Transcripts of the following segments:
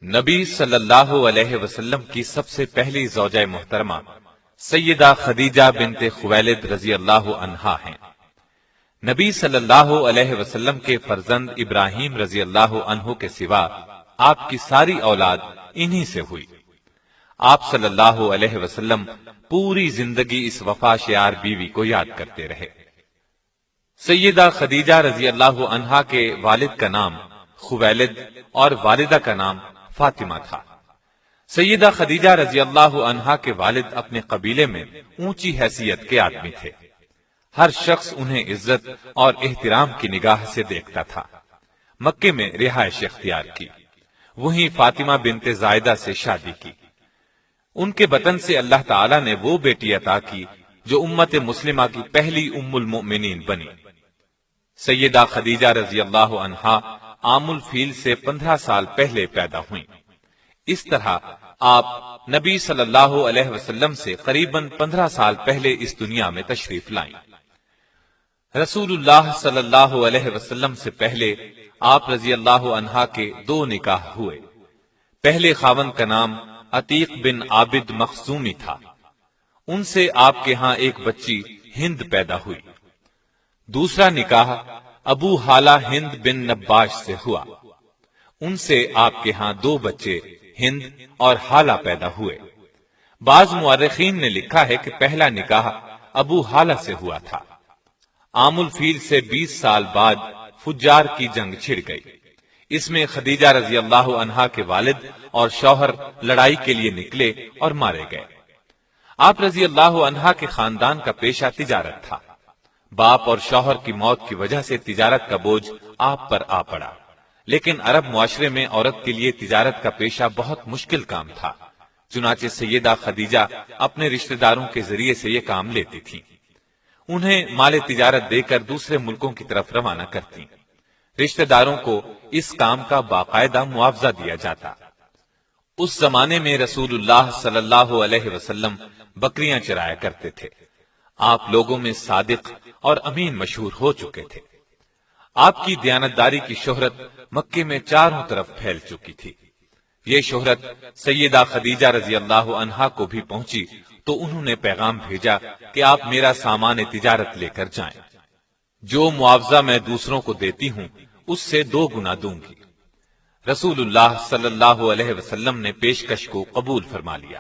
نبی صلی اللہ علیہ وسلم کی سب سے پہلی زوجہ محترمہ سیدہ خدیجہ بنت خویلد رضی اللہ عنہا ہیں۔ نبی صلی اللہ علیہ وسلم کے فرزند ابراہیم رضی اللہ عنہ کے سوا آپ کی ساری اولاد انہی سے ہوئی۔ آپ صلی اللہ علیہ وسلم پوری زندگی اس وفا شیار بیوی کو یاد کرتے رہے۔ سیدہ خدیجہ رضی اللہ عنہا کے والد کا نام خویلد اور والدہ کا نام فاطمہ تھا۔ سیدہ خدیجہ رضی اللہ عنہا کے والد اپنے قبیلے میں اونچی حیثیت کے آدمی تھے۔ ہر شخص انہیں عزت اور احترام کی نگاہ سے دیکھتا تھا۔ مکے میں رہائش اختیار کی، وہیں فاطمہ بنت زائدہ سے شادی کی۔ ان کے بطن سے اللہ تعالیٰ نے وہ بیٹی عطا کی جو امت مسلمہ کی پہلی ام المؤمنین بنی۔ سیدہ خدیجہ رضی اللہ عنہا عام الفیل سے 15 سال پہلے پیدا ہوئیں۔ اس طرح آپ نبی صلی اللہ علیہ وسلم سے قریباً 15 سال پہلے اس دنیا میں تشریف لائیں۔ رسول اللہ صلی اللہ علیہ وسلم سے پہلے آپ رضی اللہ عنہا کے 2 نکاح ہوئے۔ پہلے خاوند کا نام عتیق بن عابد مخزومی تھا۔ ان سے آپ کے ہاں ایک بچی ہند پیدا ہوئی۔ دوسرا نکاح ابو حالہ ہند بن نباش سے ہوا۔ ان سے آپ کے ہاں 2 بچے ہند اور حالہ پیدا ہوئے۔ بعض مورخین نے لکھا ہے کہ پہلا نکاح ابو حالہ سے ہوا تھا۔ عام الفیل سے 20 سال بعد فجار کی جنگ چھڑ گئی۔ اس میں خدیجہ رضی اللہ عنہا کے والد اور شوہر لڑائی کے لیے نکلے اور مارے گئے۔ آپ رضی اللہ عنہا کے خاندان کا پیشہ تجارت تھا۔ باپ اور شوہر کی موت کی وجہ سے تجارت کا بوجھ آپ پر آ پڑا، لیکن عرب معاشرے میں عورت کے لیے تجارت کا پیشہ بہت مشکل کام تھا۔ چنانچہ سیدہ خدیجہ اپنے رشتہ داروں کے ذریعے سے یہ کام لیتی تھی۔ انہیں مال تجارت دے کر دوسرے ملکوں کی طرف روانہ کرتی۔ رشتہ داروں کو اس کام کا باقاعدہ معاوضہ دیا جاتا۔ اس زمانے میں رسول اللہ صلی اللہ علیہ وسلم بکریاں چرایا کرتے تھے۔ آپ لوگوں میں صادق اور امین مشہور ہو چکے تھے۔ آپ کی دیانتداری کی شہرت مکے میں چاروں طرف پھیل چکی تھی۔ یہ شہرت سیدہ خدیجہ رضی اللہ عنہا کو بھی پہنچی تو انہوں نے پیغام بھیجا کہ آپ میرا سامان تجارت لے کر جائیں۔ جو معاوضہ میں دوسروں کو دیتی ہوں اس سے 2 گنا دوں گی۔ رسول اللہ صلی اللہ علیہ وسلم نے پیشکش کو قبول فرما لیا۔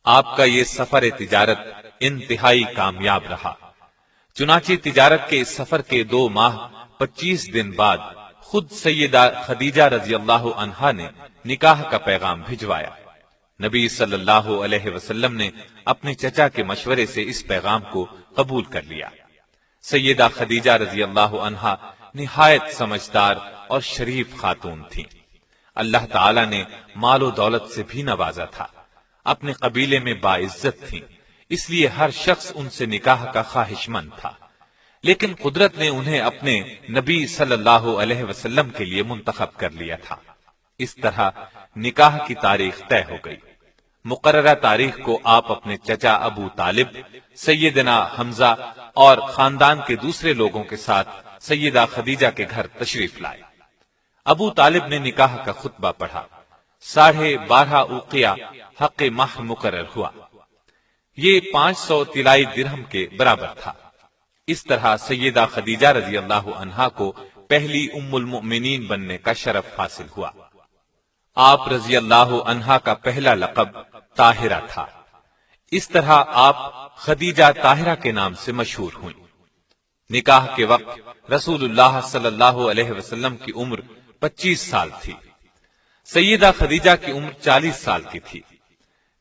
آپ کا یہ سفر تجارت انتہائی کامیاب رہا۔ چنانچہ تجارت کے اس سفر کے 2 ماہ 25 دن بعد خود سیدہ خدیجہ رضی اللہ عنہا نے نکاح کا پیغام بھجوایا۔ نبی صلی اللہ علیہ وسلم نے اپنے چچا کے مشورے سے اس پیغام کو قبول کر لیا۔ سیدہ خدیجہ رضی اللہ عنہا نہایت سمجھدار اور شریف خاتون تھیں۔ اللہ تعالی نے مال و دولت سے بھی نوازا تھا۔ اپنے قبیلے میں باعزت تھیں، اس لیے ہر شخص ان سے نکاح کا خواہش مند تھا، لیکن قدرت نے انہیں اپنے نبی صلی اللہ علیہ وسلم کے لیے منتخب کر لیا تھا۔ اس طرح نکاح کی تاریخ طے ہو گئی۔ مقررہ تاریخ کو آپ اپنے چچا ابو طالب، سیدنا حمزہ اور خاندان کے دوسرے لوگوں کے ساتھ سیدہ خدیجہ کے گھر تشریف لائے۔ ابو طالب نے نکاح کا خطبہ پڑھا۔ 12.5 اوقیہ حق مہر مقرر ہوا۔ یہ 500 طلائی درہم کے برابر تھا۔ اس طرح سیدہ خدیجہ رضی اللہ عنہا کو پہلی ام المؤمنین بننے کا شرف حاصل ہوا۔ آپ رضی اللہ عنہا کا پہلا لقب طاہرہ تھا۔ اس طرح آپ خدیجہ طاہرہ کے نام سے مشہور ہوئیں۔ نکاح کے وقت رسول اللہ صلی اللہ علیہ وسلم کی عمر 25 سال تھی۔ سیدہ خدیجہ کی عمر 40 سال کی تھی۔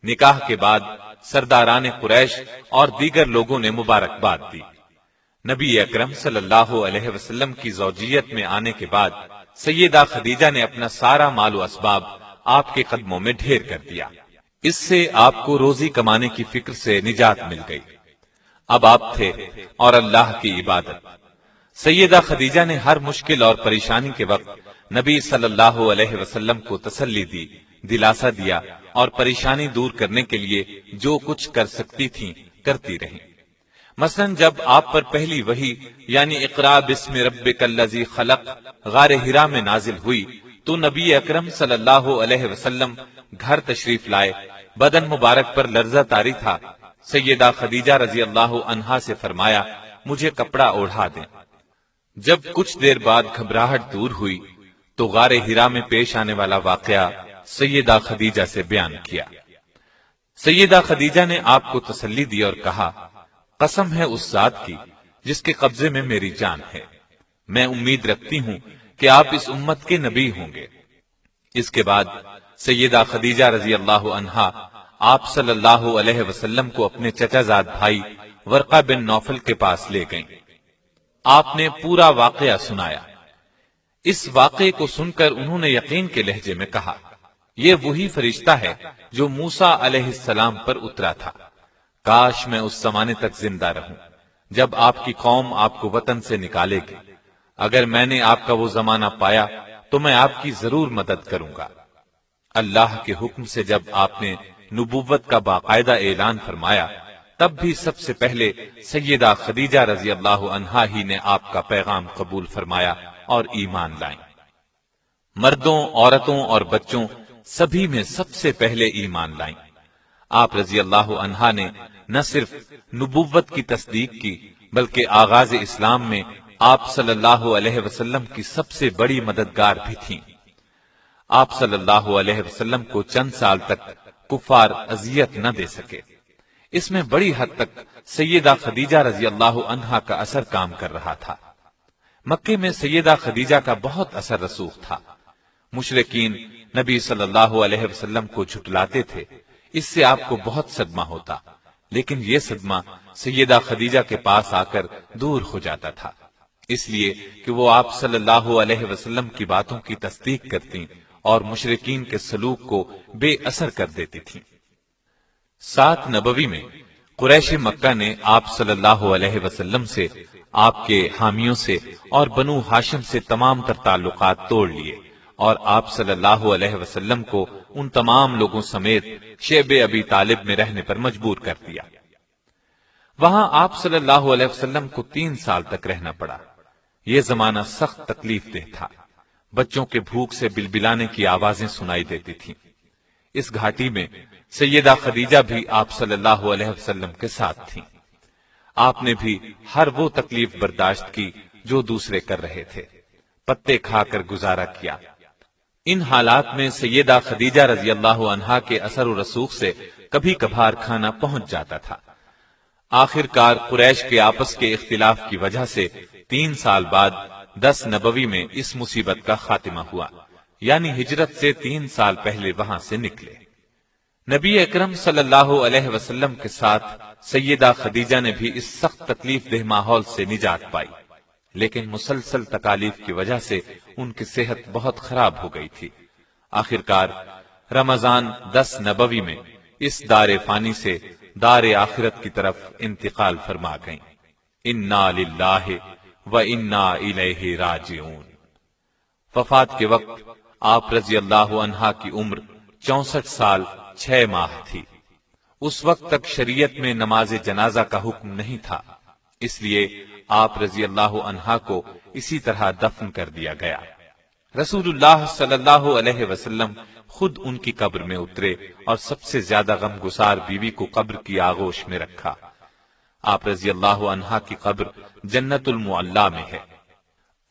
نکاح کے بعد سرداران قریش اور دیگر لوگوں نے مبارکباد دی۔ نبی اکرم صلی اللہ علیہ وسلم کی زوجیت میں آنے کے بعد سیدہ خدیجہ نے اپنا سارا مال و اسباب آپ کے قدموں میں ڈھیر کر دیا۔ اس سے آپ کو روزی کمانے کی فکر سے نجات مل گئی۔ اب آپ تھے اور اللہ کی عبادت۔ سیدہ خدیجہ نے ہر مشکل اور پریشانی کے وقت نبی صلی اللہ علیہ وسلم کو تسلی دی، دلاسا دیا اور پریشانی دور کرنے کے لیے جو کچھ کر سکتی تھیں کرتی رہیں۔ مثلا جب آپ پر پہلی وحی یعنی اقرا بسم ربک الذی خلق غار حرا میں نازل ہوئی تو نبی اکرم صلی اللہ علیہ وسلم گھر تشریف لائے، بدن مبارک پر لرزہ طاری تھا۔ سیدہ خدیجہ رضی اللہ عنہا سے فرمایا مجھے کپڑا اوڑھا دیں۔ جب کچھ دیر بعد گھبراہٹ دور ہوئی تو غار ہرا میں پیش آنے والا واقعہ سیدہ خدیجہ سے بیان کیا۔ سیدہ خدیجہ نے آپ کو تسلی دی اور کہا قسم ہے اس ذات کی جس کے قبضے میں میری جان ہے، میں امید رکھتی ہوں کہ آپ اس امت کے نبی ہوں گے۔ اس کے بعد سیدہ خدیجہ رضی اللہ عنہا آپ صلی اللہ علیہ وسلم کو اپنے چچا زاد بھائی ورقہ بن نوفل کے پاس لے گئیں۔ آپ نے پورا واقعہ سنایا۔ اس واقعے کو سن کر انہوں نے یقین کے لہجے میں کہا یہ وہی فرشتہ ہے جو موسیٰ علیہ السلام پر اترا تھا، کاش میں اس زمانے تک زندہ رہوں جب آپ کی قوم آپ کو وطن سے نکالے گی۔ اگر میں نے آپ کا وہ زمانہ پایا تو میں آپ کی ضرور مدد کروں گا۔ اللہ کے حکم سے جب آپ نے نبوت کا باقاعدہ اعلان فرمایا تب بھی سب سے پہلے سیدہ خدیجہ رضی اللہ عنہا ہی نے آپ کا پیغام قبول فرمایا اور ایمان لائیں۔ مردوں، عورتوں اور بچوں سبھی میں سب سے پہلے ایمان لائیں۔ آپ رضی اللہ عنہا نے نہ صرف نبوت کی تصدیق کی بلکہ آغاز اسلام میں آپ صلی اللہ علیہ وسلم کی سب سے بڑی مددگار بھی تھیں۔ آپ صلی اللہ علیہ وسلم کو چند سال تک کفار اذیت نہ دے سکے۔ اس میں بڑی حد تک سیدہ خدیجہ رضی اللہ عنہا کا اثر کام کر رہا تھا۔ مکے میں سیدہ خدیجہ کا بہت اثر رسوخ تھا۔ مشرکین نبی صلی اللہ علیہ وسلم کو جھٹلاتے تھے، اس سے آپ کو بہت صدمہ ہوتا، لیکن یہ صدمہ سیدہ خدیجہ کے پاس آ کر دور ہو جاتا تھا، اس لیے کہ وہ آپ صلی اللہ علیہ وسلم کی باتوں کی تصدیق کرتی اور مشرکین کے سلوک کو بے اثر کر دیتی تھیں۔ 7 نبوی میں قریش مکہ نے آپ صلی اللہ علیہ وسلم سے، آپ کے حامیوں سے اور بنو ہاشم سے تمام تر تعلقات توڑ لیے اور آپ صلی اللہ علیہ وسلم کو ان تمام لوگوں سمیت شیب ابی طالب میں رہنے پر مجبور کر دیا۔ وہاں آپ صلی اللہ علیہ وسلم کو 3 سال تک رہنا پڑا۔ یہ زمانہ سخت تکلیف دہ تھا، بچوں کے بھوک سے بلبلانے کی آوازیں سنائی دیتی تھیں۔ اس گھاٹی میں سیدہ خدیجہ بھی آپ صلی اللہ علیہ وسلم کے ساتھ تھیں۔ آپ نے بھی ہر وہ تکلیف برداشت کی جو دوسرے کر رہے تھے، پتے کھا کر گزارا کیا۔ ان حالات میں سیدہ خدیجہ رضی اللہ عنہا کے اثر و رسوخ سے کبھی کبھار کھانا پہنچ جاتا تھا۔ آخر کار قریش کے آپس کے اختلاف کی وجہ سے 3 سال بعد 10 نبوی میں اس مصیبت کا خاتمہ ہوا، یعنی ہجرت سے 3 سال پہلے وہاں سے نکلے۔ نبی اکرم صلی اللہ علیہ وسلم کے ساتھ سیدہ خدیجہ نے بھی اس سخت تکلیف دہ ماحول سے نجات پائی، لیکن مسلسل تکالیف کی وجہ سے ان کی صحت بہت خراب ہو گئی تھی۔ آخر کار رمضان 10 نبوی میں اس دار فانی سے دار آخرت کی طرف انتقال فرما گئیں۔ انا للہ و انا الیہ راجعون۔ وفات کے وقت آپ رضی اللہ عنہا کی عمر 64 سال 6 ماہ تھی۔ اس وقت تک شریعت میں نماز جنازہ کا حکم نہیں تھا، اس لیے آپ رضی اللہ عنہا کو اسی طرح دفن کر دیا گیا۔ رسول اللہ صلی اللہ علیہ وسلم خود ان کی قبر میں اترے اور سب سے زیادہ غمگسار بیوی کو قبر کی آغوش میں رکھا۔ آپ رضی اللہ عنہا کی قبر جنت المعلا میں ہے۔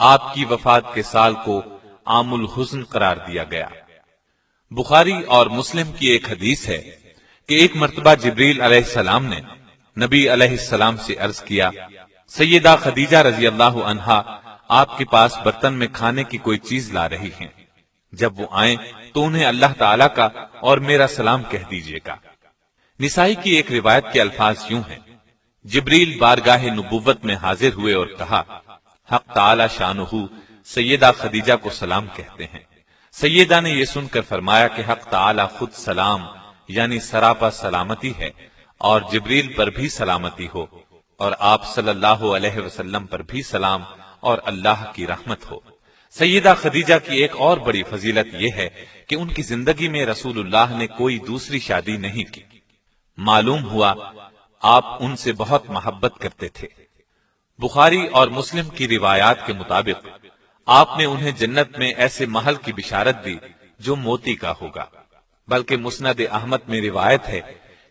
آپ کی وفات کے سال کو عام الحزن قرار دیا گیا۔ بخاری اور مسلم کی ایک حدیث ہے کہ ایک مرتبہ جبریل علیہ السلام نے نبی علیہ السلام سے عرض کیا، سیدہ خدیجہ رضی اللہ عنہا آپ کے پاس برتن میں کھانے کی کوئی چیز لا رہی ہیں، جب وہ آئیں تو انہیں اللہ تعالیٰ کا اور میرا سلام کہہ دیجیے گا۔ نسائی کی ایک روایت کے الفاظ یوں ہیں، جبریل بارگاہ نبوت میں حاضر ہوئے اور کہا، حق تعالی شانہ سیدہ خدیجہ کو سلام کہتے ہیں۔ سیدہ نے یہ سن کر فرمایا کہ حق تعالی خود سلام یعنی سراپا سلامتی ہے، اور جبریل پر بھی سلامتی ہو، اور آپ صلی اللہ علیہ وسلم پر بھی سلام اور اللہ کی رحمت ہو۔ سیدہ خدیجہ کی ایک اور بڑی فضیلت یہ ہے کہ ان کی زندگی میں رسول اللہ نے کوئی دوسری شادی نہیں کی۔ معلوم ہوا آپ ان سے بہت محبت کرتے تھے۔ بخاری اور مسلم کی روایات کے مطابق آپ نے انہیں جنت میں ایسے محل کی بشارت دی جو موتی کا ہوگا، بلکہ مسند احمد میں روایت ہے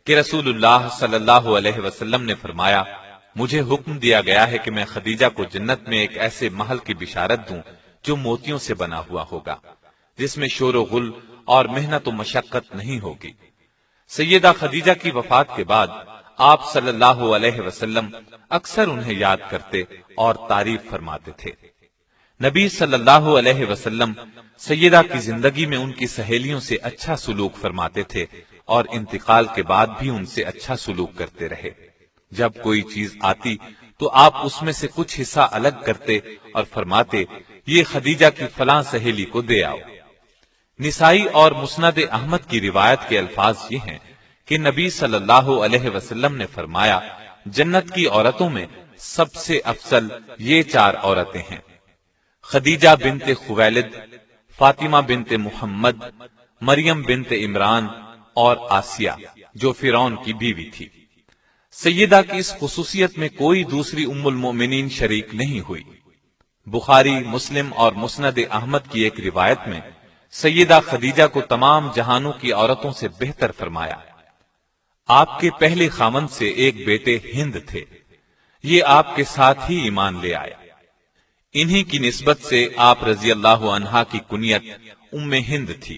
کہ رسول اللہ صلی اللہ علیہ وسلم نے فرمایا، مجھے حکم دیا گیا ہے کہ میں خدیجہ کو جنت میں ایک ایسے محل کی بشارت دوں جو موتیوں سے بنا ہوا ہوگا، جس میں شور و غل اور محنت و مشقت نہیں ہوگی۔ سیدہ خدیجہ کی وفات کے بعد آپ صلی اللہ علیہ وسلم اکثر انہیں یاد کرتے اور تعریف فرماتے تھے۔ نبی صلی اللہ علیہ وسلم سیدہ کی زندگی میں ان کی سہیلیوں سے اچھا سلوک فرماتے تھے اور انتقال کے بعد بھی ان سے اچھا سلوک کرتے رہے۔ جب کوئی چیز آتی تو آپ اس میں سے کچھ حصہ الگ کرتے اور فرماتے، یہ خدیجہ کی فلاں سہیلی کو دے آؤ۔ نسائی اور مسند احمد کی روایت کے الفاظ یہ ہیں کہ نبی صلی اللہ علیہ وسلم نے فرمایا، جنت کی عورتوں میں سب سے افضل یہ 4 عورتیں ہیں: خدیجہ بنت خویلد، فاطمہ بنت محمد، مریم بنت عمران اور آسیہ جو فرعون کی بیوی تھی۔ سیدہ کی اس خصوصیت میں کوئی دوسری ام المؤمنین شریک نہیں ہوئی۔ بخاری، مسلم اور مسند احمد کی ایک روایت میں سیدہ خدیجہ کو تمام جہانوں کی عورتوں سے بہتر فرمایا۔ آپ کے پہلے خاوند سے ایک بیٹے ہند تھے، یہ آپ کے ساتھ ہی ایمان لے آئے۔ انہی کی نسبت سے آپ رضی اللہ عنہا کی کنیت ام ہند تھی۔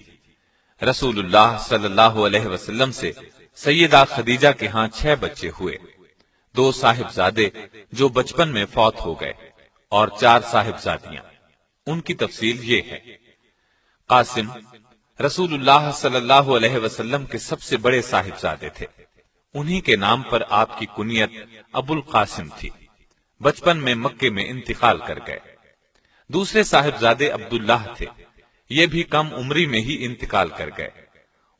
رسول اللہ صلی اللہ علیہ وسلم سے سیدہ خدیجہ کے ہاں 6 بچے ہوئے، 2 صاحبزادے جو بچپن میں فوت ہو گئے اور 4 صاحبزادیاں۔ ان کی تفصیل یہ ہے: قاسم رسول اللہ صلی اللہ علیہ وسلم کے سب سے بڑے صاحبزادے تھے، انہی کے نام پر آپ کی کنیت ابو القاسم تھی۔ بچپن میں مکے میں انتقال کر گئے۔ دوسرے صاحبزادے عبداللہ تھے، یہ بھی کم عمری میں ہی انتقال کر گئے۔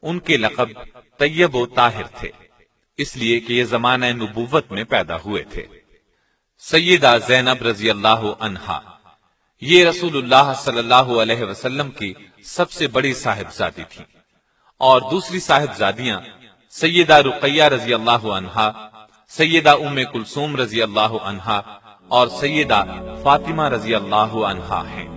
ان کے لقب طیب و طاہر تھے، اس لیے کہ یہ زمانہ نبوت میں پیدا ہوئے تھے۔ سیدہ زینب رضی اللہ عنہا، یہ رسول اللہ صلی اللہ علیہ وسلم کی سب سے بڑی صاحبزادی تھی، اور دوسری صاحبزادیاں سیدہ رقیہ رضی اللہ عنہا، سیدہ ام کلثوم رضی اللہ عنہا اور سیدہ فاطمہ رضی اللہ عنہا ہیں۔